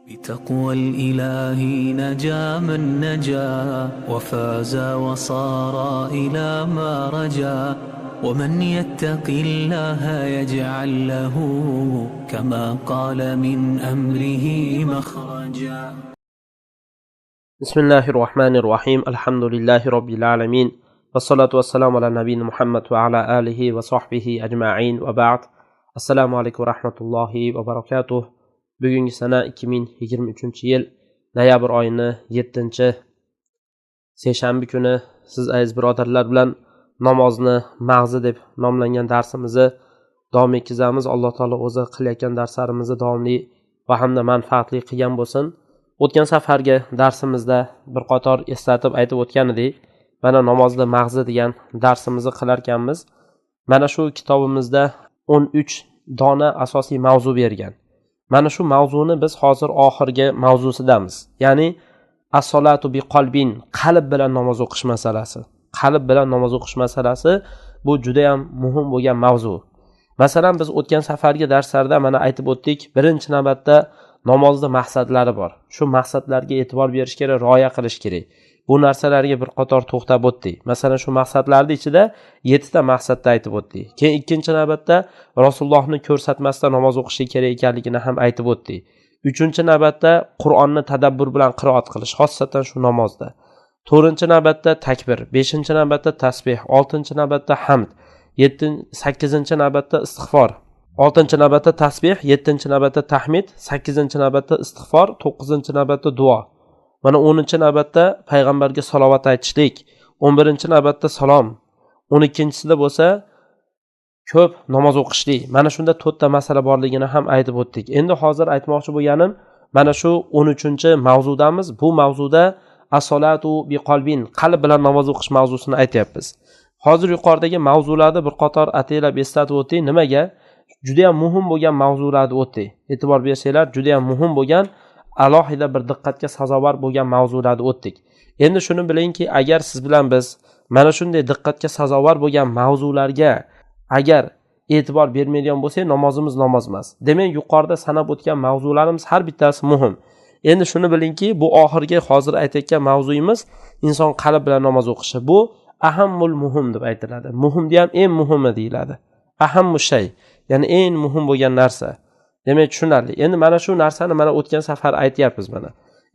بتقوى الإله نجا من نجا وفاز وصار إلى ما رجا ومن يتق الله يجعل له كما قال من أمره مخرجا. بسم الله الرحمن الرحيم. الحمد لله رب العالمين والصلاة والسلام على نبينا محمد وعلى آله وصحبه أجمعين وبعد. Assalomu alaykum va rahmatullohi va barakatuh. Bugungi sana 2023-yil noyabr oyining 7-seshanba kuni siz aziz birodarlar bilan namozni mag'zi deb nomlangan darsimizni davom etkazamiz. Alloh taolo o'zi qilayotgan darslarimizni davomli va hamda manfaatli qilgan bo'lsin. O'tgan safargi darsimizda bir qator eslatib aytib o'tgan edik. Mana namozda mag'zi degan darsimizni qilar ekanmiz. Mana shu kitobimizda 13 dona asosiy mavzu bergan. Mana shu mavzuni biz hozir oxirgi mavzusidamiz. Ya'ni as-solatu bi qalbin, qalb bilan namoz o'qish masalasi. Qalb bilan namoz o'qish masalasi bu juda ham muhim bo'lgan mavzu. Masalan, biz o'tgan safargi darslarda mana aytib o'tdik, birinchi navbatda namozda maqsadlari bor. Shu maqsadlarga e'tibor berish kerak, rioya qilish kerak. Bu narsalarga bir qator to'xtab o'tdik. Masalan, shu maqsadlarning ichida 7 ta maqsadni aytib o'tdik. Keyin ikkinchi navbatda Rasulullohni ko'rsatmasdan namoz o'qish kerak ekanligini ham aytib o'tdik. Uchinchi navbatda Qur'onni tadabbur bilan qiroat qilish, xossatan shu namozda. To'rtinchi navbatda takbir, 5-navbatda tasbih, 6-navbatda hamd, 8-navbatda navbatda istig'for, 6-navbatda tasbih, 7-navbatda tahmid, 8-navbatda istig'for, 9-navbatda duo. Mana 10-navbatda payg'ambarga salovat aytishlik, 11-navbatda salom, 12-sida bo'lsa ko'p namoz o'qishlik. Mana shunda 4 ta masala borligini ham aytib o'tdik. Endi hozir aytmoqchi bo'lganim mana shu 13-mavzudamiz. Bu mavzuda as-solatu bi qalbin, qalb bilan namoz o'qish mavzusini aytyapmiz. Hozir yuqoridagi mavzularni bir qator ataylab eslatib o'tdik. Nimaga? Juda ham muhim bo'lgan mavzularni o'tdik. E'tibor bersanglar, juda ham muhim bo'lgan, alohida bir diqqatga sazovor bo'lgan mavzularni o'tdik. Endi shuni bilingki, agar siz bilan biz mana shunday diqqatga sazovor bo'lgan mavzularga agar e'tibor bermaydigan bo'lsak, namozimiz namoz emas. Demak, yuqorida sanab o'tgan mavzularimiz har bittasi muhim. Endi shuni bilingki, bu oxirgi hozir aytayotgan mavzuyimiz inson qalb bilan namoz o'qishi. Bu ahammul muhim deb aytiladi. Muhimda ham eng muhimi deyiladi. Ahammu shay, ya'ni eng muhim bo'lgan narsa. Demak, tushunarli. Endi mana shu narsani mana o'tgan safar aytyapmiz mana.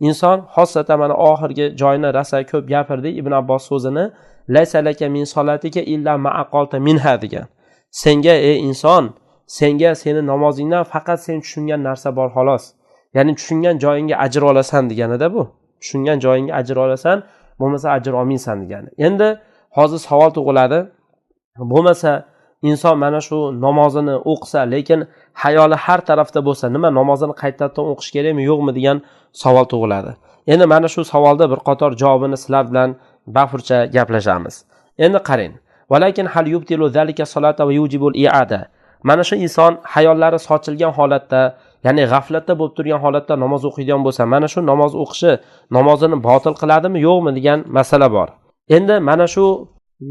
Inson xossatan mana oxirgi joyini rasa ko'p gapirdik. Ibn Abbos so'zini laysa laka min solatika illa ma aqalta minha degan. Senga ey inson, senga seni namozingdan faqat sen tushungan narsa bor xolos. Ya'ni tushungan joyingga ajr olasan deganida bu. Tushungan joyingga ajr olasan, bo'lmasa ajr olmaysan degani. Endi hozir savol tug'iladi. Bo'lmasa inson mana shu namozini o'qisa, lekin hayoli har tarafda bo'lsa, nima namozini qaytadan o'qish kerakmi, yo'qmi degan savol tug'iladi. Endi mana shu savolda bir qator javobini sizlar bilan bafurcha gaplashamiz. Endi qarang. Walakin hal yubtilu zalika salata va yujibul i'ada. Mana shu inson hayollari sochilgan holatda, ya'ni g'aflatda bo'lib turgan holatda namoz o'qiydigan bo'lsa, mana shu namoz o'qishi namozini botil qiladimi, yo'qmi degan masala bor. Endi mana shu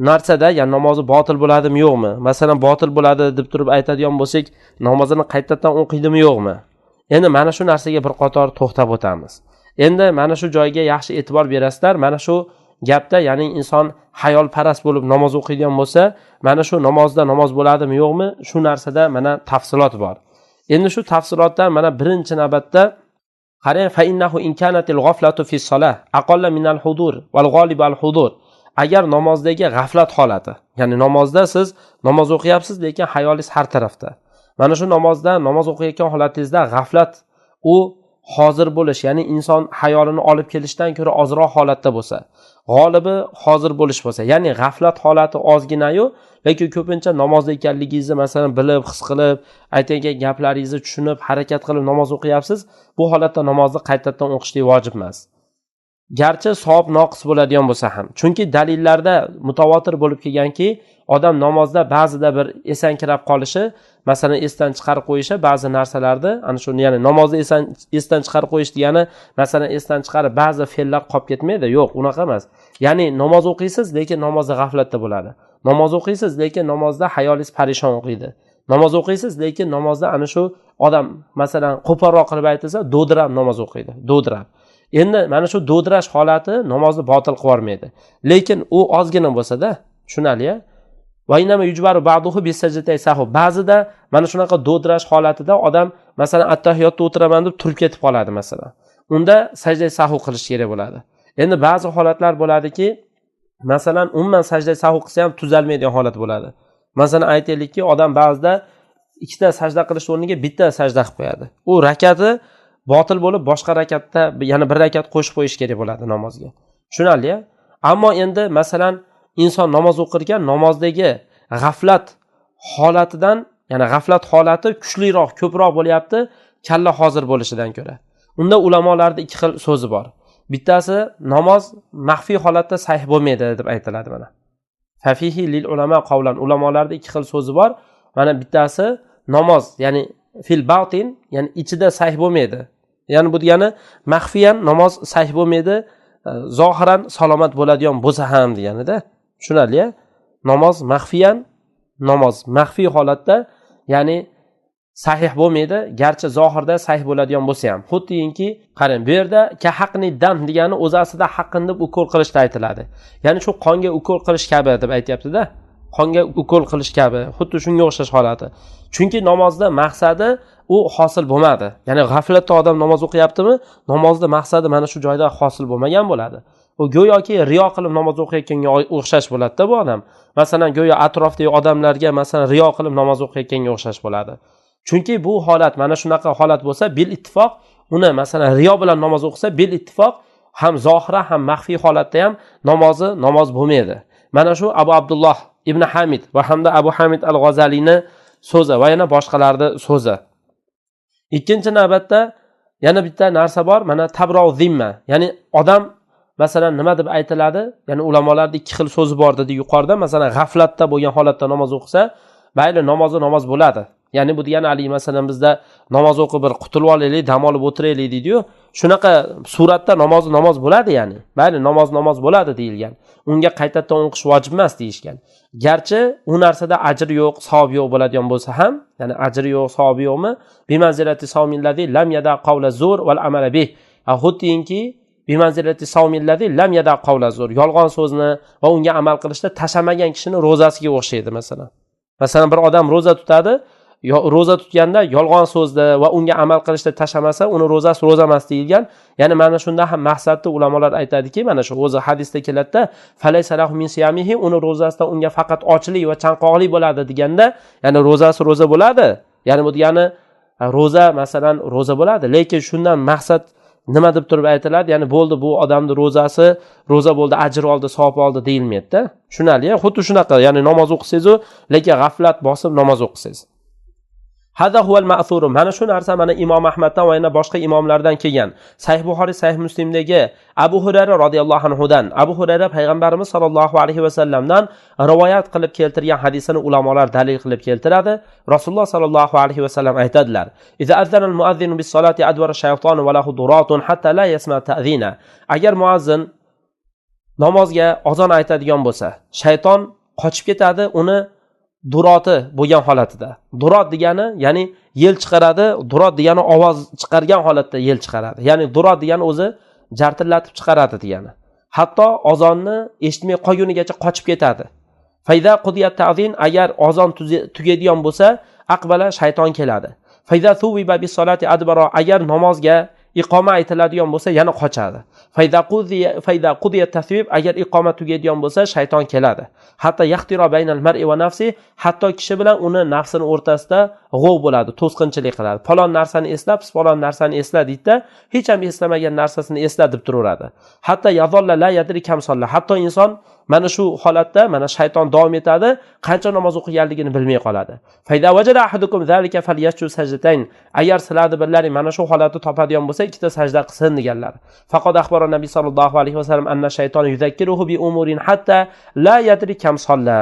narsada, ya'ni namozi botil bo'ladimi, yo'qmi? Masalan, botil bo'ladi deb turib aytadigan bo'lsak, namozini qaytadan o'qiydimi, yo'qmi? Endi mana shu narsaga bir qator to'xtab o'tamiz. Endi mana shu joyga yaxshi e'tibor berasizlar. Mana shu gapda, ya'ni inson hayolparast bo'lib namoz o'qiydigan bo'lsa, mana shu namozda namoz bo'ladimi, yo'qmi? Shu narsada mana tafsilot bor. Endi shu tafsilotdan mana birinchi navbatda qarang, fa innahu in kanatil ghaflatu fi solah aqalla min al-hudur wal ghalib al-hudur. Agar namozdagi g'aflat holati, ya'ni namozda siz namoz o'qiyapsiz, lekin hayolingiz har tarafda. Mana shu namozda, namoz o'qiyotgan holatingizda g'aflat u hozir bo'lish, ya'ni inson hayolini olib kelishdan ko'ra ozroq holatda bo'lsa, g'olibi hozir bo'lish bo'lsa, ya'ni g'aflat holati ozgina-yu, lekin ko'pincha namozda ekanligingizni masalan bilib, his qilib, aytgan gaplaringizni tushunib, harakat qilib namoz o'qiyapsiz, bu holatda namozni qaytadan o'qishlik vojib emas. Garchi savob noqis bo'ladigan bo'lsa ham. Chunki dalillarda mutawatir bo'lib kelganki, odam namozda ba'zida bir esankirab qolishi, masalan esdan chiqarib qo'yishi ba'zi narsalarni, ana shuni, ya'ni namozni esdan chiqarib qo'yish degani, masalan esdan chiqarib ba'zi fe'llar qolib ketmaydi. Yo'q, unaqa emas. Ya'ni namoz o'qiysiz, lekin namozda g'aflatda bo'ladi. Namoz o'qiysiz, lekin namozda hayolingiz parishon o'qiydi. namoz o'qiysiz, lekin namozda ana shu odam masalan qo'polroq qilib aytilsa do'dirab namoz o'qiydi, do'dirab. Endi mana shu do'dirash holati namozni botil qilib yormaydi. Lekin u ozgina bo'lsa-da, tushunali-ya. Va inama yujbaru ba'duhu bisajdati sahu. Ba'zida mana shunaqa do'dirash holatida odam masalan attahiyotda o'tiraman deb turib ketib qoladi masalan. Unda sajda sahu qilish kerak bo'ladi. Endi ba'zi holatlar bo'ladiki, masalan umuman sajda sahu qilsa ham tuzalmaydigan holat bo'ladi. Masalan aytaylikki, odam ba'zida ikkita sajda qilish o'rniga bitta sajda qilib qo'yadi. U rakati botil bo'lib, boshqa rakatda yana bir rakat qo'shib qo'yish kerak bo'ladi namozga. Tushunarli-ya? Ammo endi masalan inson namoz o'qirgan namozdagi g'aflat holatidan, ya'ni g'aflat holati kuchliroq, ko'proq bo'lyapti kalla hozir bo'lishidan ko'ra. Unda ulamolarda ikki xil so'zi bor. Bittasi namoz maxfiy holatda sahih bo'lmaydi deb aytiladi mana. Fafihi lil ulama qavlan. Ulamolarda ikki xil so'zi bor. Mana bittasi namoz, ya'ni fil batin, ya'ni ichida sahih bo'lmaydi. Ya'ni bu degani maxfiyan namoz sahih bo'lmaydi, zohiran salomat bo'ladigan bo'lsa ham deganida. Tushunarli-ya? Namoz maxfiyan, namoz maxfiy holatda, ya'ni sahih bo'lmaydi, garchi zohirda sahih bo'ladigan bo'lsa ham. Xuddiki, qarang, bu yerda ka haqni dam degani o'zi aslida haqqin deb ukol qilishda aytiladi. Ya'ni shu qonga ukol qilish kabi deb aytayapti-da. Qonga ukol qilish kabi, xuddi shunga o'xshash holati. Chunki namozda maqsadi u hosil bo'lmadi. Ya'ni g'aflatda odam namoz o'qiyaptimi, namozda maqsadi mana shu joyda hosil bo'lmagan bo'ladi. U go'yoki riyo qilib namoz o'qiyotganga o'xshash bo'ladi-da bu odam. Masalan, go'yo atrofdagi odamlarga masalan riyo qilib namoz o'qiyotganga o'xshash bo'ladi. Chunki bu holat, mana shunaqa holat bo'lsa, bil ittifoq uni masalan riyo bilan namoz o'qisa, bil ittifoq ham zohira ham maxfiy holatda ham namoz bo'lmaydi. Mana shu Abu Abdulloh ibn Hamid va hamda Abu Hamid al-G'azalini so'zi va yana boshqalarning so'zi. Ikkinchi navbatda yana bitta narsa bor, mana tabrov zimma. Ya'ni odam masalan nima deb aytiladi? Ya'ni ulamolarda ikki xil so'zi bor dedi yuqorida. Masalan g'aflatda bo'lgan holatda namoz o'qisa, mayli namoz bo'ladi. Ya'ni bu degani ali masalan bizda namoz o'qib bir qutulib olaylik, dam olib o'tiraylik deydi-yu. Shunaqa suratda namoz bo'ladi ya'ni. Mayli namoz bo'ladi deyilgan. Unga qaytadan o'qish vojib emas deyishgan. Garchi u narsada ajr yo'q, savob yo'q bo'ladigan bo'lsa ham, ya'ni ajri yo'q, savobi yo'qmi? Bimanzilati sawmillazi lam yada qawla zur val amala bih. Xuddinki bimanzilati sawmillazi lam yada qawla zur. Yolg'on so'zni va unga amal qilishda tashamagan kishining ro'zasiga o'xshaydi masalan. Masalan bir odam ro'za tutadi, ro'za tutganda yolg'on so'zda va unga amal qilishda tashamasa, uni ro'zasi ro'za emas deyilgan. Ya'ni mana shunda ham maqsadni ulamolar aytadiki, mana shu o'zi hadisda keladi-da, falaysalahu min siyamihi, uni ro'zasida unga faqat ochlik va chanqoqlik bo'ladi deganda, ya'ni ro'zasi ro'za bo'ladi. Ya'ni bu degani ro'za masalan ro'za bo'ladi, lekin shundan maqsad nima deb turib aytiladi? Ya'ni bo'ldi bu odamning ro'zasi ro'za bo'ldi, ajr oldi, savob oldi deyilmaydi-da. Tushunali? Xuddi shunaqa, ya'ni namoz o'qisangiz, lekin g'aflat bosib namoz o'qisangiz. Hada huval ma'thur. Mana shu narsa mana Imom Ahmaddan va yana boshqa imomlardan kelgan. Sahih Buxoriy, Sahih Muslimdagi Abu Hurayra radhiyallohu anhudan, Abu Hurayra payg'ambarimiz sollallohu alayhi va sallamdan rivoyat qilib keltirgan hadisini ulamolar dalil qilib keltiradi. Rasululloh sollallohu alayhi va sallam aytadilar: "Iza azana al-muazzinu bis-salati adwara ash-shaytanu wa lahu duratun hatta la yasma ta'zina." Agar muazzin namozga azon aytadigan bo'lsa, shayton qochib ketadi uni duroti bo'lgan holatida. Durot degani, ya'ni yel chiqaradi, durot degani ovoz chiqargan holatda yel chiqaradi. Ya'ni durot degani o'zi jartillatib chiqaradi degani. Hatto azonni eshitmay qolgunigacha qochib ketadi. Fayda qudiyat ta'zin, agar azon tugaydigan bo'lsa, aqbala shayton keladi. Fayda thuwiba bis-salati adbara, agar namozga iqoma aytiladigan bo'lsa, yana qochadi. Fayda qudiyat tasvib, agar iqoma tugaydigan bo'lsa, shayton keladi. Hatto yaxtiro baynal mar'i va nafsi, hatto kishi bilan uni nafsini o'rtasida g'ov bo'ladi, to'sqinchilik qiladi. Falon narsani eslab, falon narsani esla deydi-da, hech ham eslamagan narsasini esla deb turaveradi. Hatto yazolla la yadri kam solla, hatto inson mana shu holatda mana shayton davom etadi, qancha namoz o'qiganligini bilmay qoladi. Fayda wajada ahadukum zalika falyasjud sajdatayn, agar sizlarni birlaring mana shu holatni topadigan bo'lsa, ikkita sajda qilsin deganlar. Faqat axbaro nabiy sallallohu alayhi vasallam anna shaytonu yuzakkiruhu bi umurin hatta la yadri kam solla.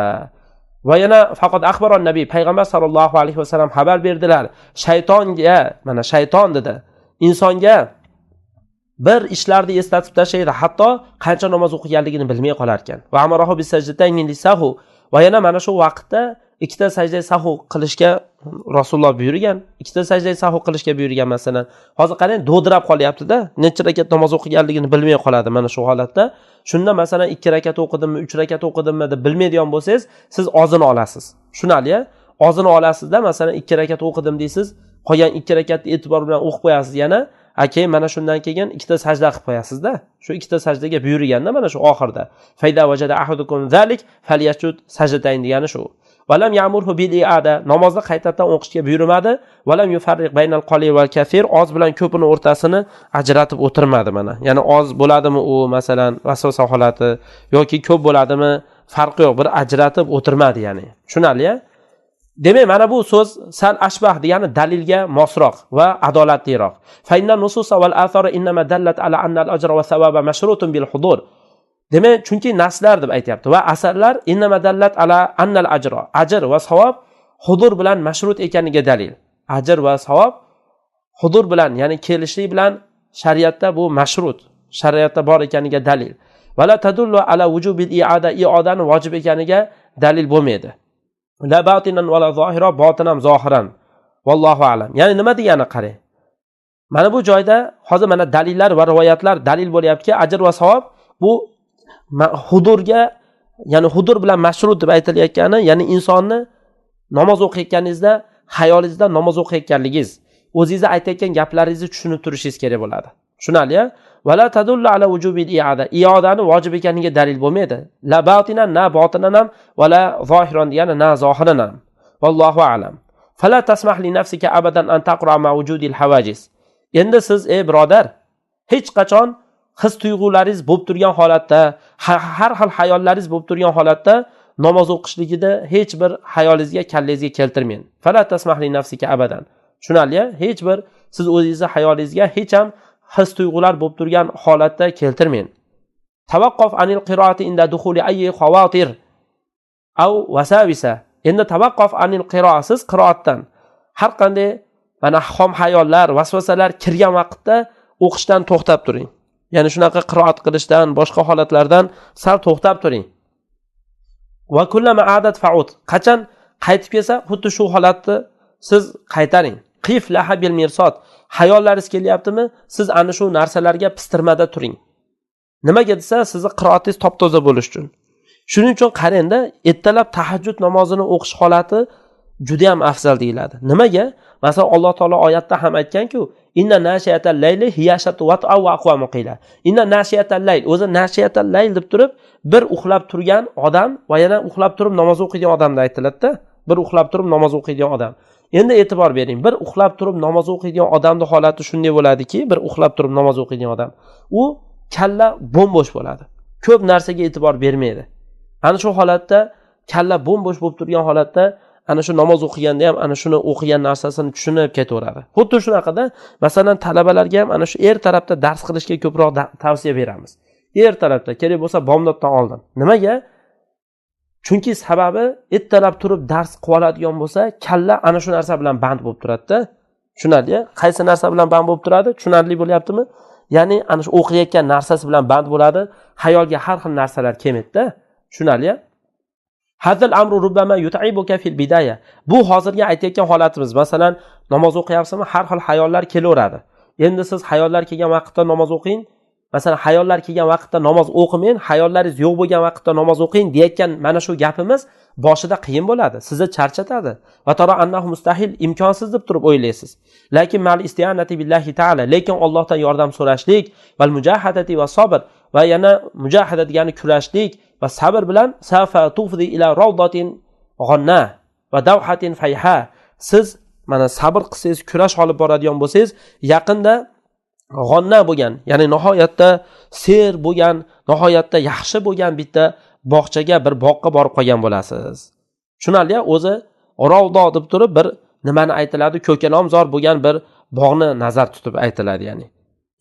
Va yana faqat axbaron nabiy, payg'ambar sallallohu alayhi vasallam xabar berdilar, shaytonga, mana shayton dedi, insonga bir ishlarni eslatib tashlaydi, hatto qancha namoz o'qiganligini bilmay qolar ekan. Va amarahu bisajdatayn lisahu, va yana mana shu vaqtda ikkita sajda sahv qilishga Rasululloh buyurgan, ikkita sajda sahv qilishga buyurgan. Masalan, hozir qarang, do'dirab qolyapti-da, necha rakat namoz o'qiganligini bilmay qoladi mana shu holatda. Shunda masalan 2 rakat o'qidimmi, 3 rakat o'qidimmi deb bilmaydigan bo'lsangiz, siz ozini olasiz. Tushunali-ya? Ozini olasizda, masalan 2 rakat o'qidim deysiz, qolgan 2 rakatni e'tibor bilan o'qib qo'yasiz yana. Keyin mana shundan keyin ikkita sajda qilib qo'yasizda. Shu ikkita sajdaga buyurganda mana shu oxirda. Fayda vajada ahadukum zalik falyasjud sajdatayn degani shu. Valam ya'murhu bil i'ada, namozni qaytadan o'qishga buyurmadi. Valam yufarriq baynal qalil val kafir, oz bilan ko'pini o'rtasini ajratib o'tirmadi mana. Ya'ni oz bo'ladimi u masalan vasvasa holati yoki ko'p bo'ladimi farqi yo'q, bir ajratib o'tirmadi ya'ni. Tushunali-ya? Demak, mana bu so'z sal ashbah degani dalilga mosroq va adolatliroq. Fa inna nususa val athara inma dallat ala anna al ajra va thawaba mashrutun bil hudur. Demak, chunki naslar deb aytayapti va asarlar inma dallat ala anna al ajra, ajr va savob hudur bilan mashrut ekaniga dalil. Ajr va savob hudur bilan, ya'ni kelishlik bilan shariatda bu mashrut, shariatda bor ekaniga dalil. Va la tadullu ala wujubil i'ada, i'odani vojib ekaniga dalil bo'lmaydi. La batinan va la zohira, botin ham zohiran. Vallohu a'lam. Ya'ni nima degani qarang. Mana bu joyda hozir mana dalillar va rivoyatlar dalil bo'lyaptiki, ajr va savob bu hudurga, ya'ni hudur bilan mashrut deb aytilayotgani, ya'ni insonni namoz o'qiyotganingizda, xayolingizda namoz o'qiyotganligingiz, o'zingiz aytayotgan gaplaringizni tushunib turishingiz kerak bo'ladi. Tushunali-ya? Vala tadullu ala wujubil i'ada. I'odani vojib ekaniga dalil bo'lmaydi. La batinan, na botinan ham, vala zohiran, ya'ni na zohiran ham. Vallohu a'lam. Fala tasmah li nafsika abadan an taqra ma wujudil hawajiz. Endi siz ey birodar, hech qachon his tuyg'ularingiz bo'lib turgan holatda, har xil hayollaringiz bo'lib turgan holatda namoz o'qishligida hech bir hayolingizga, kallangizga keltirmang. Fala tasmah li nafsika abadan. Tushunali-ya? Hech bir siz o'zingizning hayolingizga hech ham his tuyg'ular bo'lib turgan holatda keltirmang. Tavaqquf anil qiroati inda dukhuli ayyi xawatir aw wasawisa. Endi tavaqquf anil qiroasiz qiroatdan har qanday mana xom hayollar, vasvasalar kirgan vaqtda o'qishdan to'xtab turing. Ya'ni shunaqa qiroat qilishdan, boshqa holatlardan sal to'xtab turing. Va kullama adat fa'ud. Qachon qaytib kelsa, xuddi shu holatni siz qaytaring. Qif laha bil mirsot. Hayollaringiz kelyaptimi? Siz ana shu narsalarga pistirmada turing. Nimaga desa, sizni qiroatingiz top-toza bo'lish uchun. Shuning uchun qarangda, ertalab tahajjud namozini o'qish holati juda ham afzal deyiladi. Nimaga? Masalan, Alloh taolo oyatda ham aytgan-ku, inna nashiyatal layli hiyashatu wat'a wa aqwamu qila. Inna nashiyatal layl, o'zi nashiyatal layl deb turib, bir uxlab turgan odam va yana uxlab turib namoz o'qiydigan odamni aytiladi-da. Bir uxlab turib namoz o'qiydigan odam. Endi e'tibor bering, bir uxlab turib namoz o'qiydigan odamning holati shunday bo'ladiki, bir uxlab turib namoz o'qiydigan odam, u kalla bo'm-bo'sh bo'ladi. Ko'p narsaga e'tibor bermaydi. Ana shu holatda kalla bo'm-bo'sh bo'lib turgan holatda ana shu namoz o'qiganda ham ana shuni o'qigan narsasini tushunib ketaveradi. Xuddi shunaqada, masalan, talabalarga ham ana shu tarafda dars qilishga ko'proq tavsiya beramiz. Tarafda kerak bo'lsa bomdoddan oldin. Nimaga? Chunki sababi ertalab turib dars qilib oladigan bo'lsa, kalla ana shu narsa bilan band bo'lib turadi-da. Tushunali-ya? Qaysi narsa bilan band bo'lib turadi? Tushunarli bo'lyaptimi? Ya'ni ana shu o'qiyotgan narsasi bilan band bo'ladi, xayolga har xil narsalar kelmaydi-da. Tushunali-ya? Hazal amru rubbama yut'ibuka fil bidaya. Bu hozirgi aytayotgan holatimiz. Masalan, namoz o'qiyapsizmi, har xil xayollar kelaveradi. Endi siz xayollar kelgan vaqtda namoz o'qing. Masalan, xayollar kelgan vaqtda namoz o'qimang, xayollaringiz yo'q bo'lgan vaqtda namoz o'qing deyotgan mana shu gapimiz boshida qiyin bo'ladi, sizni charchatadi. Va tara annahu mustahil, imkonsiz deb turib o'ylaysiz. Lekin mal isti'anati billahi ta'ala, lekin Allohdan yordam so'rashlik va mujahadati va sabr va yana mujahada degani kurashlik va sabr bilan safa tufdi ila rawdatin ghanna va dawhatin fayha. Siz mana sabr qilsangiz, kurash olib boradigan bo'lsangiz, yaqinda g'onna bo'lgan, ya'ni nihoyatda ser bo'lgan, nihoyatda yaxshi bo'lgan bitta bog'chaga, bir bog'ga borib qolgan bo'lasiz. Tushunarli-ya? O'zi ravdo deb turib bir nimani aytiladi, ko'kanomzor bo'lgan bir bog'ni nazar tutib aytiladi ya'ni.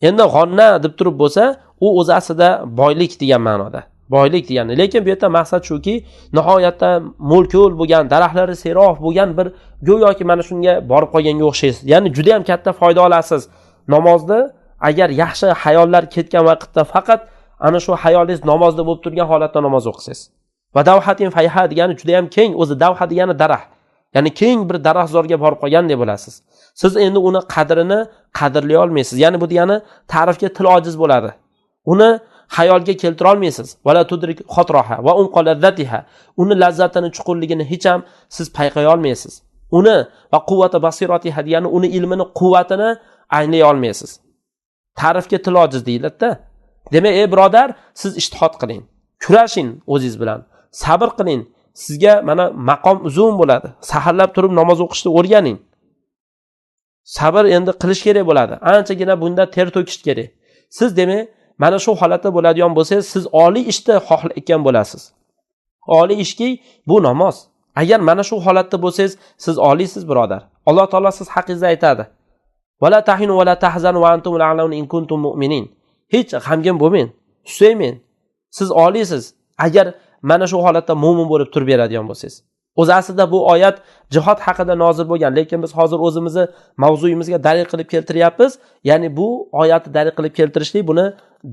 Endi g'onna deb turib bo'lsa, u o'zi aslida boylik degan ma'noda. Boylik degani. Lekin bu yerda maqsad shuki, nihoyatda mo'l-ko'l bo'lgan, daraxtlari serof bo'lgan bir go'yoki mana shunga borib qolganga o'xshaysiz. Ya'ni juda ham katta foyda olasiz. Namozni agar yaxshi hayollar ketgan vaqtda faqat ana shu hayolingiz namozda bo'lib turgan holatda namoz o'qisangiz. Va davhatin fayha degani juda ham keng, o'zi davha degani daraxt. Ya'ni keng bir daraxtzorga borib qolgandek bo'lasiz. Siz endi uni qadrini qadrlay olmaysiz. Ya'ni bu degani ta'rifga til ojiz bo'ladi. Uni xayolga keltira olmaysiz. Wala tudrik xotroha va unqalazzatiha. Uni lazzatini, chuqurligini hech ham siz payqay olmaysiz. Uni va quvvata basiratiha degani uni ilmini, quvvatini anglay olmaysiz. Ta'rifga til ojiz deyiladi-da. Demak, ey birodar, siz ijtihod qiling. Kurashing o'zingiz bilan. Sabr qiling. Sizga mana maqom uzun bo'ladi. Saharlab turib namoz o'qishni o'rganing. Sabr endi qilish kerak bo'ladi. Anchagina bunda ter to'kish kerak. Siz demak, mana shu holatda bo'ladigan bo'lsangiz, siz oliy ishni xohlayotgan bo'lasiz. Oliy ishki bu namoz. Agar mana shu holatda bo'lsangiz, siz oliysiz, birodar. Alloh taolo siz haqingizda aytadi. Wala tahinu wala tahzanu wa antum la'lamun in kuntum mu'minin. Hech g'amgin bo'lmang, susaymen. Siz oliysiz. Agar mana shu holatda mo'min bo'lib turib beradigan bo'lsangiz. O'zi aslida bu oyat jihad haqida nozil bo'lgan, lekin biz hozir o'zimizni mavzuyimizga dalil qilib keltiryapmiz. Ya'ni bu oyatni dalil qilib keltirishlik buni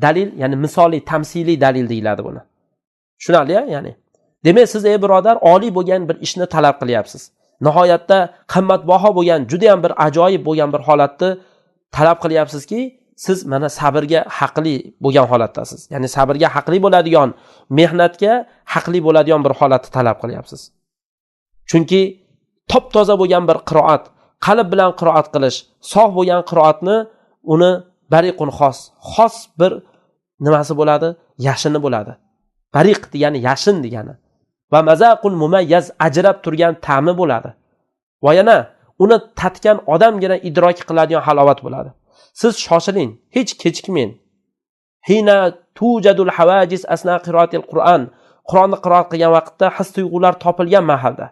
dalil, ya'ni misoliy, tamsiliy dalil deyiladi buni. Tushunarli-ya, ya'ni. Demak, siz ey birodar, oliy bo'lgan bir ishni talab qilyapsiz. Nihoyatda qimmatbaho bo'lgan, juda ham bir ajoyib bo'lgan bir holatni talab qilyapsizki, siz mana sabrga haqli bo'lgan holatdasiz. Ya'ni sabrga haqli bo'ladigan, mehnatga haqli bo'ladigan bir holatni talab qilyapsiz. Chunki top-toza bo'lgan bir qiroat, qalb bilan qiroat qilish, sog' bo'lgan qiroatni uni bariqun xos bir nimasi bo'ladi? Yashini bo'ladi. Bariq degani yashin degani. Va mazaqun mumayyaz, ajrab turgan ta'mi bo'ladi. Va yana uni tatgan odamgina idrok qiladigan halovat bo'ladi. Siz shoshiling, hech kechikmang. Hina tujadul hawajis asna qiraatil Qur'on. Qur'onni qiroat qilgan vaqtda his-tuyg'ular topilgan mahalda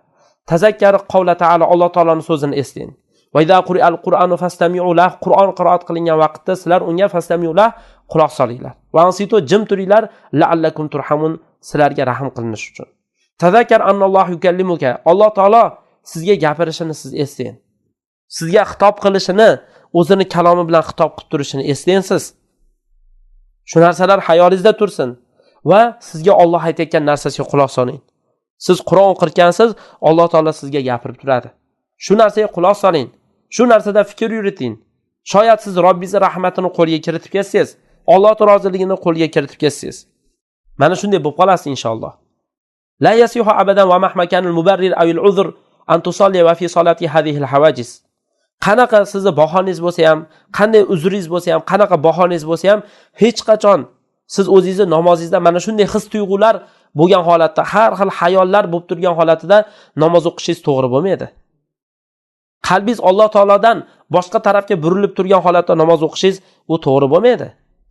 tazakkar qavla ta'ala, Alloh taoloning so'zini eslang. Va idza quri'al Qur'anu fastami'u lahu. Qur'on qiroat qilingan vaqtda sizlar unga fastami'u lahu, quloq solinglar. Va ansitu jim turinglar, la'allakum turhamun, sizlarga rahim qilinish uchun. Tazakkar annallohu yukallimuka. Alloh taolo sizga gapirishini siz eslang. Sizga xitob qilishini, o'zini kalomi bilan xitob qilib turishini eslaysiz. Shu narsalar hayolingizda tursin va sizga Alloh aytayotgan narsasiga quloq soling. Siz Qur'on o'qirkansiz, Alloh taolo sizga gapirib turadi. Shu narsaga quloq soling. Shu narsada fikr yuriting. Shoyat siz Robbingiz rahmatini qo'lga kiritib ketsangiz, Alloh roziligini qo'lga kiritib ketsangiz, mana shunday bo'lib qolasiz inshaalloh. La yasihu abadan wa mahmakanul mubarrir awil uzr an tusalli wa fi salati hadhihi al-hawajis. Qanaqa sizni bahonangiz bo'lsa ham, qanday uzringiz bo'lsa ham, qanaqa bahonangiz bo'lsa ham, hech qachon siz o'zingizni namozingizda mana shunday his-tuyg'ular bo'lgan holatda, har xil xayollar bo'lib turgan holatida namoz o'qishingiz to'g'ri bo'lmaydi. Qalbingiz Alloh taolodan boshqa tarafga burilib turgan holatda namoz o'qishingiz bu to'g'ri bo'lmaydi.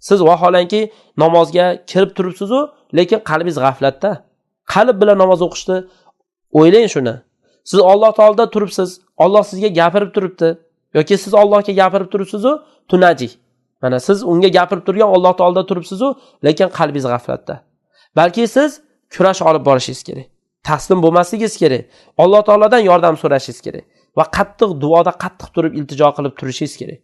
Siz vaholanki namozga kirib turibsiz-ku, lekin qalbingiz g'aflatda. Qalb bilan namoz o'qishni o'ylang shuni. Siz Alloh taolada turibsiz, Alloh sizga gapirib turibdi yoki siz Allohga gapirib turibsiz-ku, tunaji. Mana siz unga gapirib turgan Alloh taolada turibsiz-ku, lekin qalbingiz g'aflatda. Balki siz kurash olib borishingiz kerak. Taslim bo'lmasligingiz kerak. Alloh taoladan yordam so'rashingiz kerak va qattiq duoda qattiq turib iltijo qilib turishingiz kerak.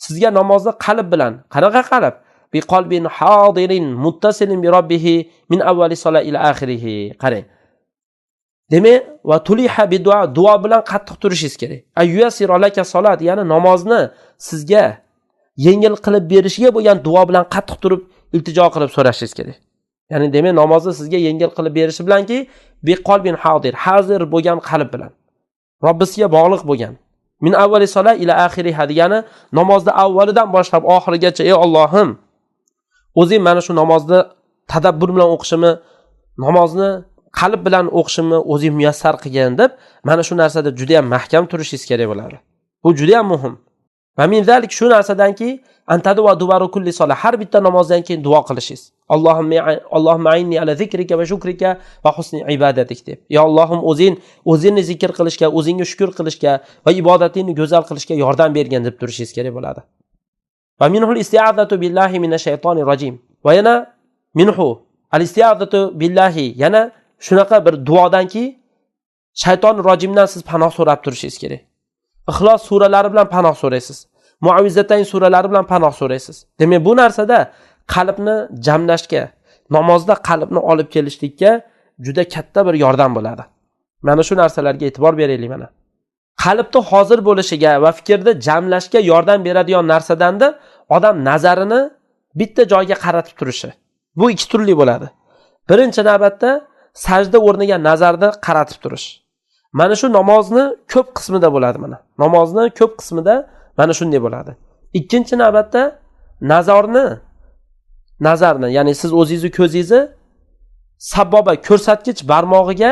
Sizga namozda qalb bilan, qanaqa qalb? Bi qalbin hadirin muttasilin bi robbihi min avvali sola ila oxirih. Qarang. Demak, va tuliha bi duo bilan qattiq turishingiz kerak. Ayyasir alaka solat, ya'ni namozni sizga yengil qilib berishiga bo'lgan duo bilan qattiq turib iltijo qilib so'rashingiz kerak. Ya'ni demak, namozni sizga yengil qilib berishi bilanki, bi qalbin hadir, hazir bo'lgan qalb bilan. Robbisiga bog'liq bo'lgan. Min avvali sola ila oxirih degani namozni avvalidan boshlab oxirigacha, ey Allohim, o'zing mana shu namozni tadabbur bilan o'qishimni, namozni qalb bilan o'qishimni o'zing muyassar qilgin deb, mana shu narsada juda ham mahkam turishingiz kerak bo'ladi. Bu juda ham muhim. Va min zalik shu narsadanki, antadu va dubaru kulli sola, har bitta namozdan keyin duo qilishingiz. Allohumma inni ala zikrika va shukrika va husni ibadatik deb. Ya Allohim, o'zingni zikr qilishga, o'zingga shukr qilishga va ibodatingni go'zal qilishga yordam bergin deb turishingiz kerak bo'ladi. Va minhul isti'azatu billahi minash shaytonir rojim. Va yana minhu al-isti'azatu billahi, yana shunaqa bir duodanki, shayton rojimdan siz panoh so'rab turishingiz kerak. Ixlos suralari bilan panoh so'raysiz. Muavvizatayn suralari bilan panoh so'raysiz. Demak, bu narsada qalbni jamlashga, namozda qalbni olib kelishlikka juda katta bir yordam bo'ladi. Mana shu narsalarga e'tibor beraylik mana. Qalbda hozir bo'lishiga va fikrda jamlashga yordam beradigan narsadanda odam nazarini bitta joyga qaratib turishi. Bu ikki turli bo'ladi. Birinchi navbatda sajda o'rniga nazarni qaratib turish. Mana shu namozni ko'p qismida bo'ladi mana. Namozni ko'p qismida mana shunday bo'ladi. Ikkinchi navbatda nazarni, ya'ni siz o'zingizni ko'zingizni sababa ko'rsatkich barmog'iga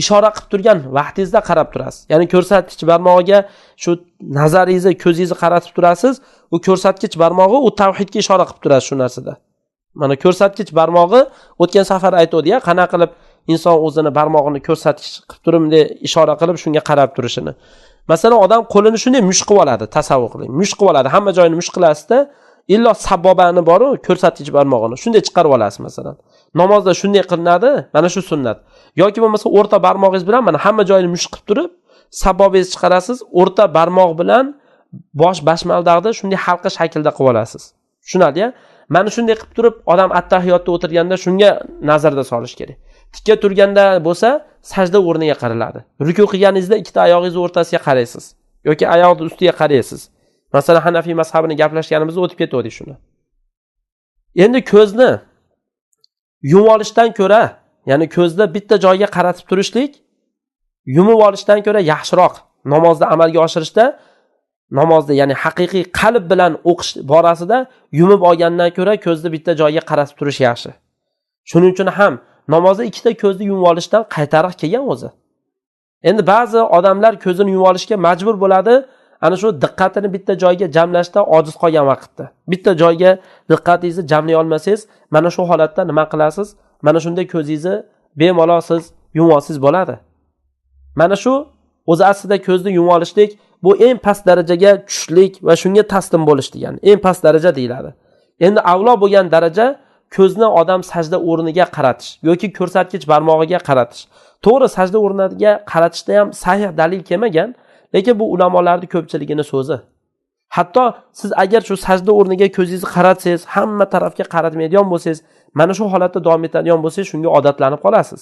ishora qilib turgan vaqtingizda qarab turasiz. Ya'ni ko'rsatkich barmog'iga shu nazaringizni, ko'zingizni qaratib turasiz. U ko'rsatkich barmog'i u tavhidga ishora qilib turasiz shu narsada. Mana ko'rsatkich barmog'i o'tgan safar aytdi-ya, qana qilib inson o'zini barmog'ini ko'rsatkich qilib turibdi ishora qilib shunga qarab turishini. Masalan, odam qo'lini shunday mush qilib oladi, tasavvur qiling. Mush qilib oladi, hamma joyini mush qilasizda, illo sabobani bor-ku, ko'rsatkich barmog'ini shunday chiqarib olasiz masalan. Namozda shunday qilinadi, mana shu sunnat. Yoki bo'lmasa o'rta barmog'ingiz bilan mana hamma joyini mush qilib turib, sabobingizni chiqarasiz, o'rta barmoq bilan bosh bashmaldag'da shunday halqa shaklda qilib olasiz. Tushunadi-ya? Mana shunday qilib turib, odam attahiyotda o'tirganda shunga nazarda solish kerak. Tikka turganda bo'lsa, sajda o'rniga qaraladi. Ruku qilganingizda ikkita oyog'ingizni o'rtasiga qaraysiz yoki oyoqni ustiga qaraysiz. Masalan, Hanafiy mazhabini gaplashganimizda o'tib ketdik shuni. Endi ko'zni yumib olishdan ko'ra, ya'ni ko'zni bitta joyga qaratib turishlik yumib olishdan ko'ra yaxshiroq. Namozda amalga oshirishda, namozda ya'ni haqiqiy qalb bilan o'qish borasida yumib olgandan ko'ra ko'zni bitta joyga qaratib turish yaxshi. Shuning uchun ham namozda ikkita ko'zni yumib olishdan qaytariq kelgan o'zi. Endi ba'zi odamlar ko'zini yumib olishga majbur bo'ladi, ana shu diqqatini bitta joyga jamlashda ojiz qolgan vaqtda. Bitta joyga diqqatingizni jamlay olmasangiz, mana shu holatda nima qilasiz? Mana shunday ko'zingizni bemalol siz yumib olsangiz bo'ladi. Mana shu o'zi aslida ko'zni yumib olishlik bu eng past darajaga tushlik va shunga taslim bo'lish degani. Eng past daraja deyiladi. Endi avlo bo'lgan daraja ko'zni odam sajda o'rniga qaratish yoki ko'rsatkich barmog'iga qaratish. To'g'ri, sajda o'rniga qaratishda ham sahih dalil kelmagan, lekin bu ulamolarning ko'pchiligining so'zi. Hatto siz agar shu sajda o'rniga ko'zingizni qaratsangiz, hamma tarafga qaratmaydigan bo'lsangiz, mana shu holatda davom etadigan bo'lsangiz, shunga odatlanib qolasiz.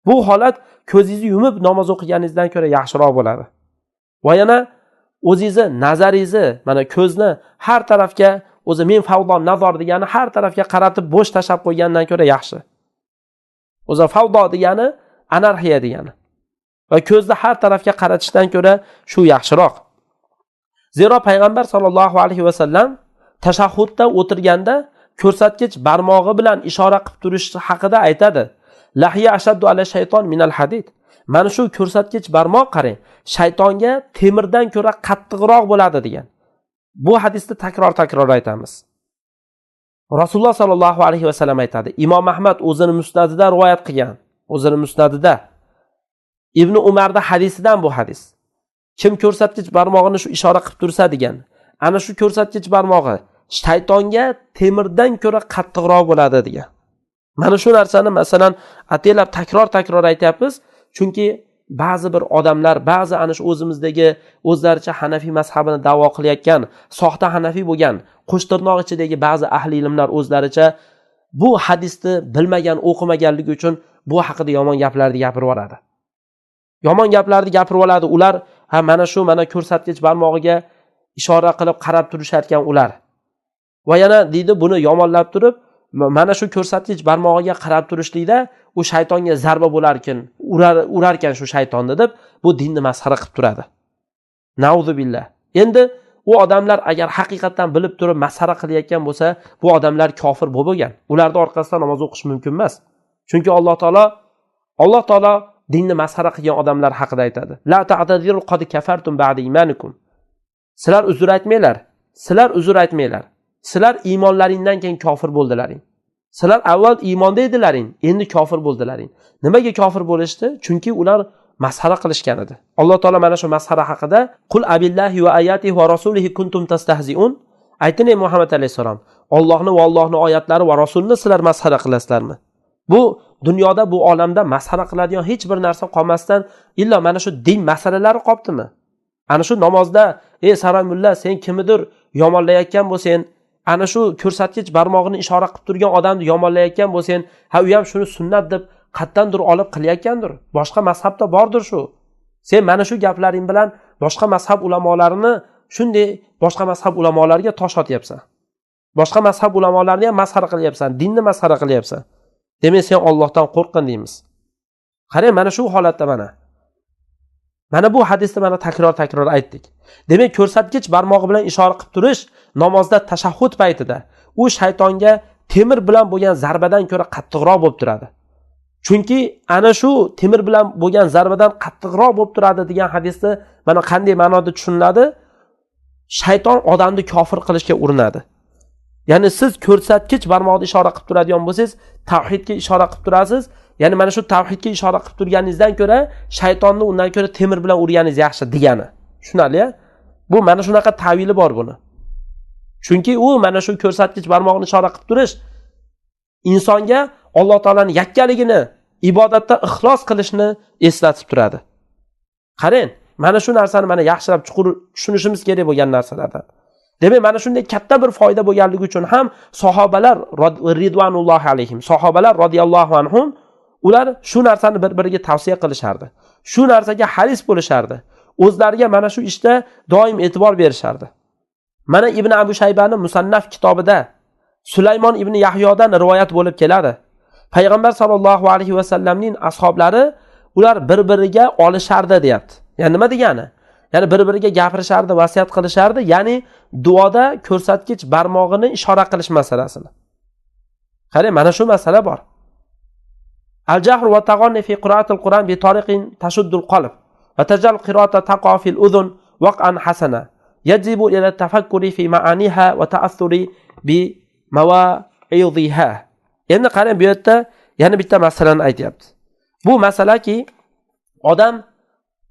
Bu holat ko'zingizni yumib namoz o'qiganingizdan ko'ra yaxshiroq bo'ladi. Va yana o'zingizni nazaringizni, mana ko'zni har tarafga o'zi men favdon nazar degani har tarafga qaratib bo'sh tashab qo'ygandan ko'ra yaxshi. O'zi favdo degani anarxiya degani. Va ko'zni har tarafga qaratishdan ko'ra shu yaxshiroq. Zero payg'ambar sollallohu alayhi va sallam tashahhudda o'tirganda ko'rsatkich barmog'i bilan ishora qilib turish haqida aytadi. Lahiya ashaddu ala shayton minal hadid. Mana shu ko'rsatkich barmoq qarang, shaytonga temirdan ko'ra qattiqroq bo'ladi degan. Bu hadisni takror aytamiz. Rasululloh sallallohu alayhi va sallam aytadi. Imom Ahmad o'zini musnadida rivoyat qilgan. O'zini musnadida Ibn Umarda hadisidan bu hadis. Kim ko'rsatkich barmog'ini shu ishora qilib tursa degan. Ana shu ko'rsatkich barmog'i shaytonga temirdan ko'ra qattiqroq bo'ladi degan. Mana shu narsani masalan ataylab takror aytyapmiz, chunki ba'zi bir odamlar, ba'zi ana shu o'zimizdagi o'zlaricha Hanafiy mazhabini da'vo qilayotgan, soxta Hanafiy bo'lgan, qo'shtirnoq ichidagi ba'zi ahli ilmlar o'zlaricha bu hadisni bilmagan, o'qimaganligi uchun bu haqida yomon gaplarni gapirib yoradi. Yomon gaplarni gapirib oladi. Ular mana shu ko'rsatkich barmog'iga ishora qilib qarab turishayotgan ular. Va yana deydi buni yomonlab turib, mana shu ko'rsatkich barmog'iga qarab turishlikda u shaytonga zarba bo'lar ekan, urar ekan shu shaytonni deb bu dinni masxara qilib turadi. Nauzubillah. Endi u odamlar agar haqiqatan bilib turib masxara qilayotgan bo'lsa, bu odamlar kofir bo'lgan. Ularning orqasidan namoz o'qish mumkin emas. Chunki Alloh taolo dinni masxara qilgan odamlar haqida aytadi. La ta'tadiru qad kafartum ba'da imanikum. Sizlar uzr aytmanglar. Sizlar iymonlaringdan keyin kofir bo'ldilaring. Sizlar avval iymonda edilaring, endi kofir bo'ldilaring. Nimaga kofir bo'lishdi? Chunki ular masxara qilishgan edi. Alloh taolo mana shu masxara haqida qul abillahi va ayatihi va rasulihi kuntum tastahzi'un. Ayting ey Muhammad alayhisalom, Allohni va Allohning oyatlari va rasulini sizlar masxara qilasizlarmi? Bu dunyoda, bu olamda masxara qiladigan hech bir narsa qolmasdan illa mana shu din masalalari qolibdimi? Ana shu namozda ey Saroymulla, sen kimnidir yomonlayotgan bo'lsan, ana shu ko'rsatkich barmog'ini ishora qilib turgan odamni yomonlayotgan bo'lsan, ha u ham shuni sunnat deb qayerdandir olib qilayotgandir. Boshqa mazhabda bordir shu. Sen mana shu gaplaring bilan boshqa mazhab ulamolarini shunday boshqa mazhab ulamolariga tosh otyapsan. Boshqa mazhab ulamolarini ham masxara qilyapsan, dinni masxara qilyapsan. Demak, sen Allohdan qo'rqin deymiz. Qarang, mana shu holatda mana bu hadisni mana takror aytdik. Demak, ko'rsatkich barmog'i bilan ishora qilib turish namozda tashahhud paytida u shaytonga temir bilan bo'lgan zarbadan ko'ra qattiqroq bo'lib turadi. Chunki ana shu temir bilan bo'lgan zarbadan qattiqroq bo'lib turadi degan hadisni mana qanday ma'noda tushuniladi? Shayton odamni kofir qilishga urinadi. Ya'ni siz ko'rsatkich barmoqni ishora qilib turadigan bo'lsangiz, tavhidga ishora qilib turasiz. Ya'ni mana shu tavhidga ishora qilib turganingizdan ko'ra shaytonni undan ko'ra temir bilan urganingiz yaxshi degani. Tushunali-ya? Bu mana shunaqa ta'vili bor buni. Chunki u mana shu ko'rsatkich barmoqni ishora qilib turish insonga Alloh taolaning yakkaligini, ibodatda ixlos qilishni eslatib turadi. Qarang, mana shu narsani mana yaxshilab chuqur tushunishimiz kerak bo'lgan narsalardan. Demak, mana shunday katta bir foyda bo'lganligi uchun ham sahobalar ridvanullohi alayhim, sahobalar radhiyallohu anhum ular shu narsani bir-biriga tavsiya qilishardi. Shu narsaga haris bo'lishardi. O'zlariga mana shu ishda doim e'tibor berishardi. Mana Ibn Abu Shaybaning Musannaf kitobida Sulaymon ibn Yahyodan rivoyat bo'lib keladi. Payg'ambar sollallohu alayhi va sallamning ashablari ular bir-biriga olishardi deyapti. Ya'ni nima degani? Ya'ni bir-biriga gapirishardi, vasiyat qilishardi, ya'ni duoda ko'rsatkich barmog'ini ishora qilish masalasini. Qarang, mana shu masala bor. Al-jahr wa taghanni fi qira'atil Qur'an bi tariqin tashuddul qalb va tajal qira'ata taqa fil udhun waq'an hasana yajibu ila tafakkuri fi ma'aniha wa ta'assuri bi mawa'idhiha. Endi qarang, bu yerda yana bitta masalani aytyapti. Bu masalaki odam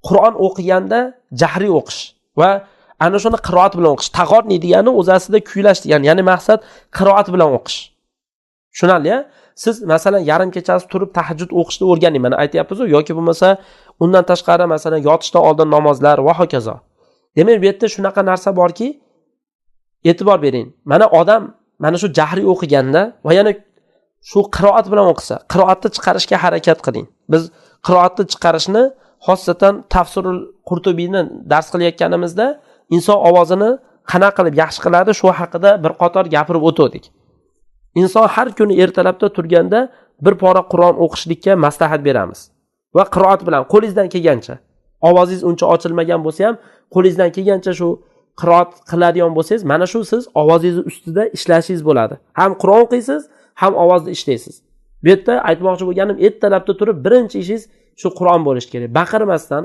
Qur'on o'qiganda jahriy o'qish va ana shuni qiroat bilan o'qish. Tag'orni degani o'z aslida kuylash degani, ya'ni maqsad qiroat bilan o'qish. Tushunali-ya? Siz masalan yarim kechasi turib tahajjud o'qishni o'rganing, mana aytyapsiz-ku, yoki bo'lmasa undan tashqari masalan yotishdan oldin namozlar va hokazo. Demak, bu yerda shunaqa narsa borki, e'tibor bering. Mana odam mana shu jahriy o'qiganda va yana shu qiroat bilan o'qisa, qiroatni chiqarishga harakat qiling. Biz qiroatni chiqarishni xosatan Tafsirul Qurtubiyni dars qilayotganimizda inson ovozini qanaqa qilib yaxshi qiladi shu haqida bir qator gapirib o'tdik. Inson har kuni ertalabda turganda bir pora Qur'on o'qishlikka maslahat beramiz. Va qiroat bilan qo'lingizdan kelgancha, ovozingiz uncha ochilmagan bo'lsa ham, qo'lingizdan kelgancha shu qiroat qiladigan bo'lsangiz, mana shu siz ovozingiz ustida ishlashingiz bo'ladi. Ham Qur'on o'qiysiz, ham ovozni ishlaysiz. Bu yerda aytmoqchi bo'lganim, ertalabda turib birinchi ishingiz shu Qur'on bo'lishi kerak. Baqirmasdan,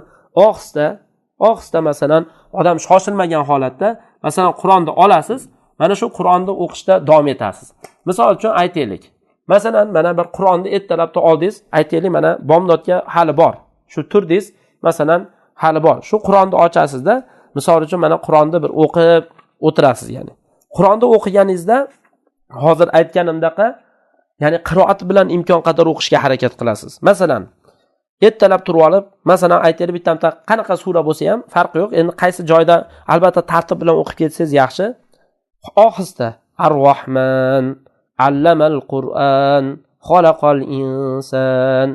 ohista masalan, odam shoshilmagan holatda masalan Qur'onni olasiz, mana shu Qur'onni o'qishda davom etasiz. Misol uchun aytaylik. Masalan, mana bir Qur'onni ertalabda oldingiz, aytaylik mana bomdodga hali bor. Shu turdingiz, masalan, hali bor. Shu Qur'onni ochasizda, misol uchun mana Qur'onni bir o'qib o'tirasiz ya'ni. Qur'onni o'qiganingizda hozir aytganimdaqa, ya'ni qiroat bilan imkon qadar o'qishga harakat qilasiz. Masalan, ertalab turib olib, masalan aytaylik bitta qanaqa sura bo'lsa ham farqi yo'q. Endi qaysi joyda albatta tartib bilan o'qib ketsangiz yaxshi. Ohista Ar-Rahman, Allamal Qur'an, Xalaqal inson,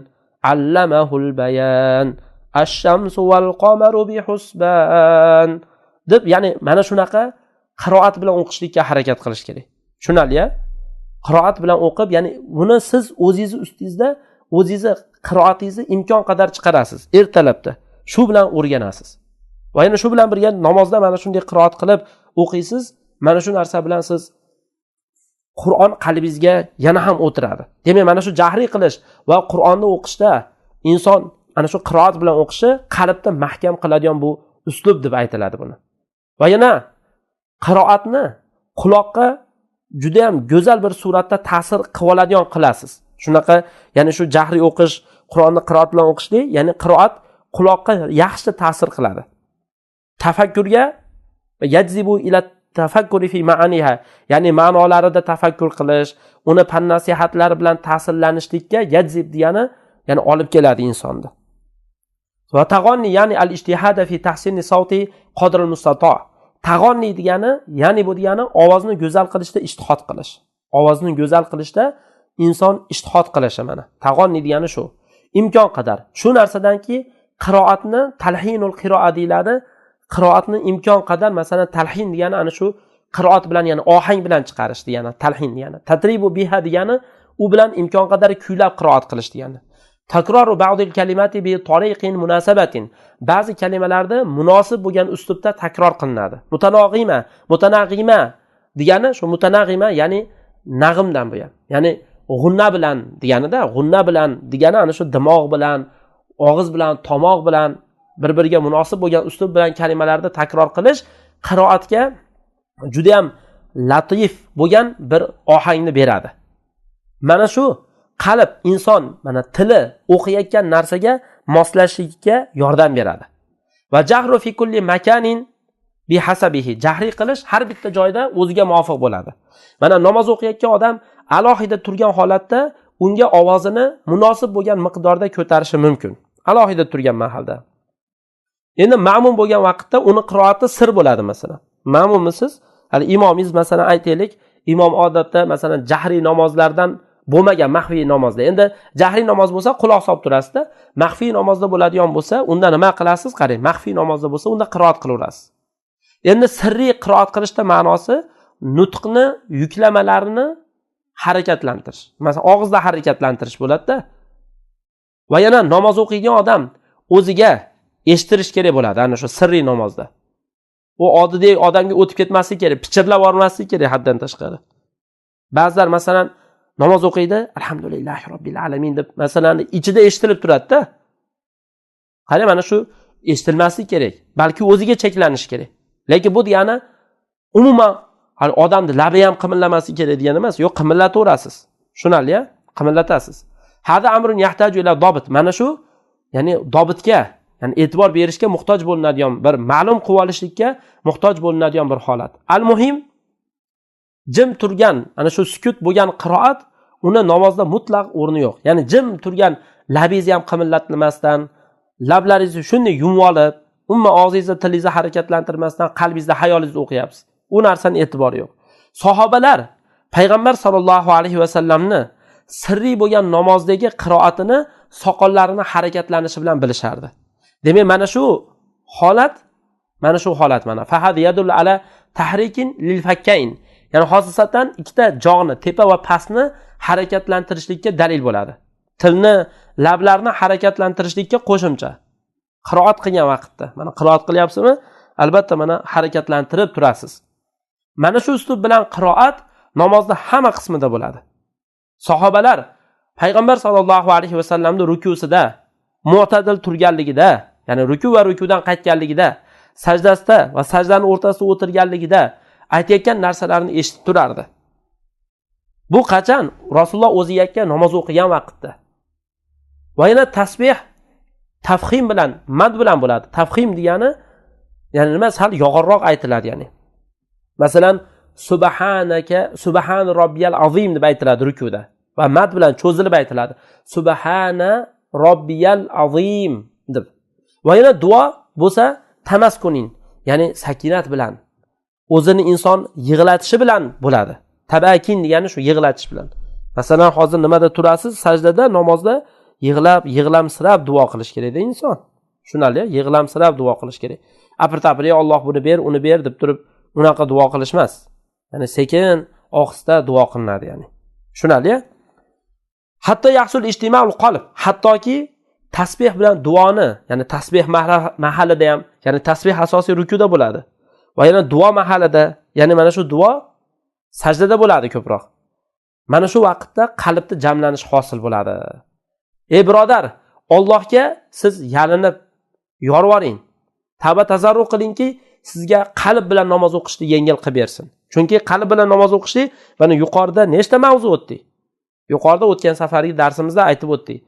Allamahul bayan, Ash-shamsu wal qamaru bihusban deb, ya'ni mana shunaqa qiroat bilan o'qishlikka harakat qilish kerak. Tushunali-ya? Qiroat bilan o'qib, ya'ni buni siz o'zingiz ustingizda o'zingizni qiroatingizni imkon qadar chiqarasiz ertalabda. Shu bilan o'rganasiz. Va yana shu bilan birga namozda mana shunday qiroat qilib o'qiysiz. Mana shu narsa bilan siz Qur'on qalbingizga yana ham o'tiradi. Demak, mana shu jahriy qilish va Qur'onni o'qishda inson ana shu qiroat bilan o'qishi qalbda mahkam qiladigan bu uslub deb aytiladi buni. Va yana qiroatni quloqqa juda ham go'zal bir suratda ta'sir qilib oladigan qilasiz. Shunaqa, ya'ni shu jahriy o'qish, Qur'onni qiroat bilan o'qishlik, ya'ni qiroat quloqqa yaxshi ta'sir qiladi. Tafakkurga yajzibu ila tafakkuri fi ma'aniha, ya'ni ma'nolarida tafakkur qilish, uni fan nasihatlari bilan ta'sirlanishlikka yajzib degani, ya'ni olib keladi insonni. Va tag'onni, ya'ni al-ijtihada fi tahsini sawti qadr al-mustata'. Tag'onni degani, ya'ni bu degani ovozni go'zal qilishda ijtihod qilish. Ovozni go'zal qilishda inson ishtihod qilishi. Mana tag'onni degani shu. Imkon qadar shu narsadanki qiroatni talhinul qiroa deyiladi. Qiroatni imkon qadar masalan talhin degani ana shu qiroat bilan, ya'ni ohang bilan chiqarish degani, talhin degani. Tadribu biha degani u bilan imkon qadar kuylab qiroat qilish degani. Takroru ba'dil kalimati bi tariqin munasabatin. Ba'zi kalimalarda munosib bo'lgan uslubda takror qilinadi. Mutanag'ima degani shu mutanag'ima, ya'ni nag'imdan bu ham. Ya'ni g'unna bilan deganida, g'unna bilan degani ana shu dimoq bilan, og'iz bilan, tomoq bilan bir-biriga munosib bo'lgan uslub bilan kalimalarni takror qilish qiroatga juda ham latif bo'lgan bir ohangni beradi. Mana shu qalb inson mana tili o'qiyotgan narsaga moslashishga yordam beradi. Va jahru fi kulli makanin bi hasabihi. Jahriy qilish har bitta joyda o'ziga muvofiq bo'ladi. Mana namoz o'qiyotgan odam alohida turgan holatda unga ovozini munosib bo'lgan miqdorda ko'tarishi mumkin. Alohida turgan mahalda. Endi ma'mum bo'lgan vaqtda uni qiroati sir bo'ladi masalan. Ma'mummisiz? Hali imomingiz masalan aytaylik, imom odatda masalan jahriy namozlardan bo'lmagan maxfiy namozda. Endi jahriy namoz bo'lsa quloq solib turasizda, maxfiy namozda bo'ladigan bo'lsa, unda nima qilasiz? Qarang, maxfiy namozda bo'lsa unda qiroat qilaverasiz. Endi sirriy qiroat qilishda ma'nosi nutqni yuklamalarini harakatlantirish. Masalan, og'izda harakatlantirish bo'ladi-da. Va yana namoz o'qiydigan odam o'ziga eshittirish kerak bo'ladi ana shu sirriy namozda. U oddiy odamga o'tib ketmasligi kerak, pichirlab yormasligi kerak haddan tashqari. Ba'zilar masalan namoz o'qiydi, alhamdulillahi robbil alamin deb masalan ichida eshitilib turadi-da. Qarang, mana shu eshitilmasligi kerak, balki o'ziga cheklanish kerak. Lekin bu degani umuman odamni labi ham qimillamasligi kerak degani emas. Yo'q, qimillataverasiz. Tushunarli-ya? Qimillatasiz. Hada amrun yahtaju ila dobit. Mana shu, ya'ni dobitga, ya'ni e'tibor berishga muhtoj bo'linadigan bir ma'lum qilib olishlikka muhtoj bo'linadigan bir holat. Al-muhim jim turgan, ana shu sukut bo'lgan qiroat uni namozda mutlaq o'rni yo'q. Ya'ni jim turgan labingizni ham qimillatmasdan, lablaringizni shunday yumib olib, umuman og'zingizni, tilingizni harakatlantirmasdan qalbingizda xayolingizni o'qiyapsiz. U narsani e'tibori yo'q. Sahobalar payg'ambar sollallohu alayhi va sallamni sirriy bo'lgan namozdagi qiroatini soqollarini harakatlanishi bilan bilishardi. Demak, mana shu holat mana fahad yadul ala tahrikin lil fakkain. Ya'ni xosatan ikkita jog'ni, tepa va pastni harakatlantirishlikka dalil bo'ladi. Tilni, lablarni harakatlantirishlikka qo'shimcha. Qiroat qilgan vaqtda, mana qiroat qilyapsizmi? Albatta mana harakatlantirib turasiz. Mana shu uslub bilan qiroat namozda hamma qismida bo'ladi. Sahobalar payg'ambar sollallohu alayhi va sallamning rukusida, mu'tadil turganligida, ya'ni ruku va rukudan qaytganligida, sajdasida va sajdaning o'rtasida o'tirganligida aytayotgan narsalarini eshitib turardi. Bu qachon? Rasululloh o'zi yakka namoz o'qigan vaqtda. Va yana tasbih tafxim bilan, mad bilan bo'ladi. Tafxim degani ya'ni nima? Sal yog'orroq aytiladi, ya'ni. Masalan, subhanaka, subhan robbiyal azim deb aytiladi rukuda va mad bilan cho'zilib aytiladi. Subhana robbiyal azim deb. Va yana duo bo'lsa tamaskunin, ya'ni sakinat bilan, o'zini inson yig'latishi bilan bo'ladi. Tabakin degani shu yig'latish bilan. Masalan, hozir nimada turasiz? Sajdada, namozda yig'lamsirab duo qilish kerak-da inson. Tushunarli? Yig'lamsirab duo qilish kerak. Apir-tapir, Alloh buni ber, uni ber deb turib unaqa duo qilish emas. Ya'ni sekin, ohista duo qilinadi, ya'ni. Tushunarli? Hatto yahsul ijtima'ul qalb, hattoki tasbih bilan duoni, ya'ni tasbih mahallida ham, ya'ni tasbih asosiy rukuda bo'ladi. Va yana duo mahallida, ya'ni mana shu duo sajdada bo'ladi ko'proq. Mana shu vaqtda qalbda jamlanish hosil bo'ladi. Ey birodar, Allohga siz yalinib yorvoring. Tavba tazarru qilingki, sizga qalb bilan namoz o'qishni yengil qilib bersin. Chunki qalb bilan namoz o'qishni mana yuqorida nechta mavzu o'tdik? Yuqorida o'tgan safargi darsimizda aytib o'tdik.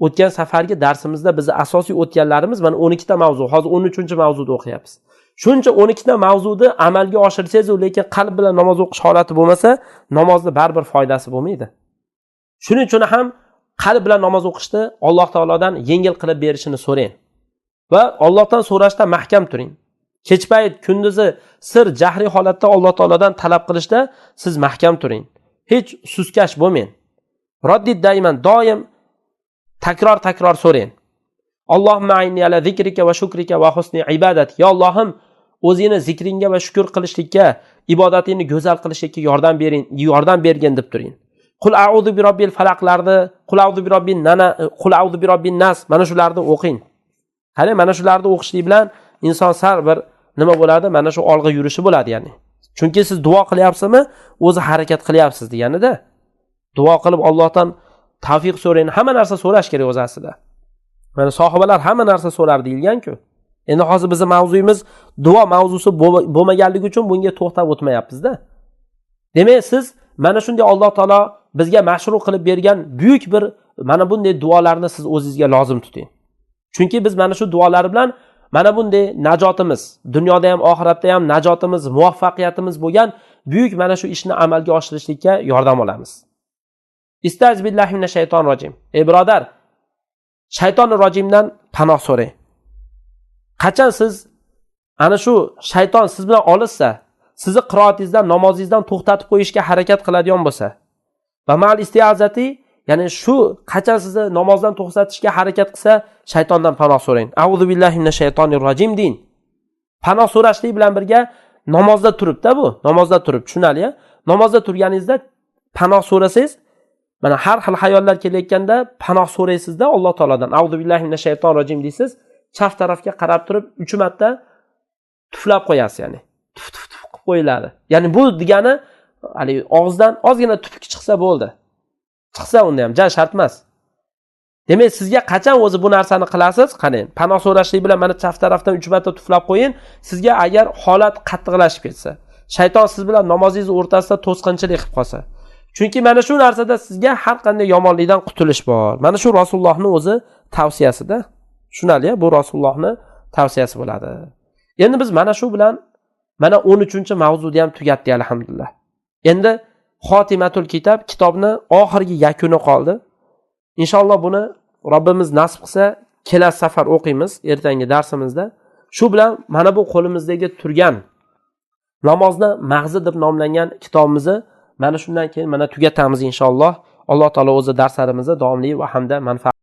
O'tgan safargi darsimizda biz asosiy o'tganlarimiz mana 12 ta mavzu, hozir 13-mavzuni o'qiyapmiz. Shuncha 12 ta mavzuni amalga oshirsangiz, lekin qalb bilan namoz o'qish holati bo'lmasa, namozda baribir foydasi bo'lmaydi. Shuning uchun ham qalb bilan namoz o'qishni Alloh taolodan yengil qilib berishini so'rang. Va Allohdan so'rashda mahkam turing. Kechpayt, kunduzi sir jahriy holatda Alloh taolodan talab qilishda siz mahkam turing. Hech suskash bo'lmang. Raddid dayman, doim takror so'rang. Allohumma a'inni ala zikrika va shukrika va husni ibadat. Ya Allohim, o'zingni zikringga va shukr qilishlikka, ibodatingni go'zal qilishlikka yordam bergin deb turing. Qul a'udhu bi robbil falaqlarni, qul a'udhu bi robbin nana, qul a'udhu bi robbin nas, mana shularni o'qing. Hali mana shularni o'qishlik bilan inson sar bir nima bo'ladi? Mana shu olg'a yurishi bo'ladi, ya'ni. Chunki siz duo qilyapsizmi, o'zi harakat qilyapsiz deganida. Duo qilib Allohdan tavfiq so'rang, hamma narsa so'rash kerak o'z aslida. Mana sohibalar hamma narsa so'rar deyilgan-ku. Endi hozir bizning mavzuyimiz duo mavzusi bo'lmaganligi uchun bunga to'xtab o'tmayapmiz-da. Demak, siz mana shunday Alloh taolo bizga mashru qilib bergan buyuk bir mana bunday duolarni siz o'zingizga lozim tuting. Chunki biz mana shu duolar bilan mana bunday najotimiz, dunyoda ham oxiratda ham najotimiz, muvaffaqiyatimiz bo'lgan buyuk mana shu ishni amalga oshirishlikka yordam olamiz. Istaz billahi minash shaytonir rojim. Ey birodar, shaytonir rojimdan panoh so'rang. Qachon siz ana shu shayton siz bilan olishsa, sizni qiroatingizdan, namozingizdan to'xtatib qo'yishga harakat qiladigan bo'lsa, va mal istiazati, ya'ni shu qachon sizni namozdan to'xtatishga harakat qilsa, shaytondan panoh so'rang. A'udhu billahi minash shaytonir rojim deyin. Panoh so'rashlik bilan birga namozda turibdi bu. Namozda turib, tushunali-ya. Namozda turganingizda panoh so'rasangiz, mana har xil hayollar kelayotganda panoh so'raysizda Alloh taoladan. A'udhu billahi minash shaytonir rojim deysiz. Chap tarafga qarab turib 3 marta tuflab qo'yasiz, ya'ni. Tuf qilib qo'yiladi. Ya'ni bu degani, hali og'izdan ozgina tufuk chiqsa bo'ldi. Chiqsa unda ham jan shart emas. Demak, sizga qachon o'zi bu narsani qilasiz? Qarang, panoh so'rashlik bilan mana chap tarafdan 3 marta tuflab qo'ying. Sizga agar holat qattiqlashib ketsa, shayton siz bilan namozingiz o'rtasida to'sqinchilik qilib qolsa, chunki mana shu narsada sizga har qanday yomonlikdan qutulish bor. Mana shu Rasulullohning o'zi tavsiyasida. Tushunali-ya, bu Rasulullohning tavsiyasi bo'ladi. Endi biz mana shu bilan mana 13-mavzuni ham tugatdik, alhamdulillah. Endi Xotimatul kitob, kitobni oxirgi yakuni qoldi. Inshaalloh buni Robbimiz nasib qilsa, kelasi safar o'qiymiz ertangi darsimizda. Shu bilan mana bu qo'limizdagi turgan namozni mag'zi deb nomlangan kitobimizni mana shundan keyin mana tugatamiz inshaalloh. Alloh taolo o'zi darslarimizni davomli va hamda manfaat